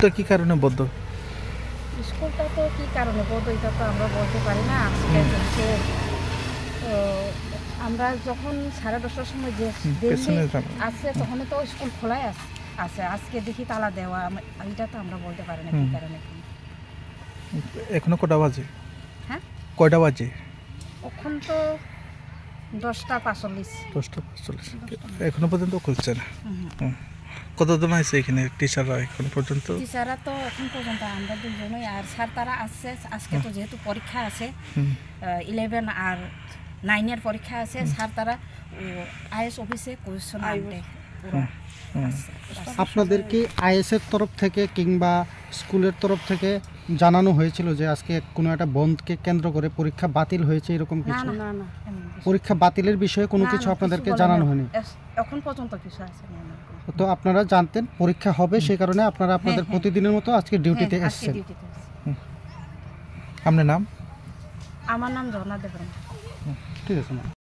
স্কুলটা কি কারণে বন্ধ? স্কুলটা তো কী কারণে বন্ধ এটা তো আমরা বলতে পারি না। আজকে হচ্ছে আমরা যখন 10:30টার সময় যে আসছে তখন তো স্কুল খোলাই আছে, আজকে দেখি তালা দেওয়া, এটা তো আমরা বলতে পারি না কী কারণে। এখনো কটা বাজে? হ্যাঁ, কয়টা বাজে? এখন তো 10:45। 10:45। এখনো পর্যন্ত খুলছে না। কতজন আছে এখানে টিচাররা এখন পর্যন্ত? টিচাররা তো এখন পর্যন্ত আমরা দুজনই, আর স্যার তারা আসছে। আজকে তো যেহেতু পরীক্ষা আছে, 11 আর 9-এর পরীক্ষা আছে, স্যার তারা আইএস অফিসে কোয়েশ্চন আনবে। আপনাদের কি আইএসের তরফ থেকে কিংবা স্কুলের তরফ থেকে জানানো হয়েছিল যে আজকে কোনো একটা বন্ধকে কেন্দ্র করে পরীক্ষা বাতিল হয়েছে এরকম কিছু? না, পরীক্ষা বাতিলের বিষয়ে কোনো কিছু আপনাদেরকে জানানো হয়নি? এখন পর্যন্ত কিছু আছে না। তো আপনারা জানতেন পরীক্ষা হবে, সেই কারণে আপনারা আপনাদের প্রতিদিনের মতো আজকে ডিউটিতে এসেছেন। আপনার নাম? আমার নাম ঝর্ণা দেবরাম। ঠিক আছে।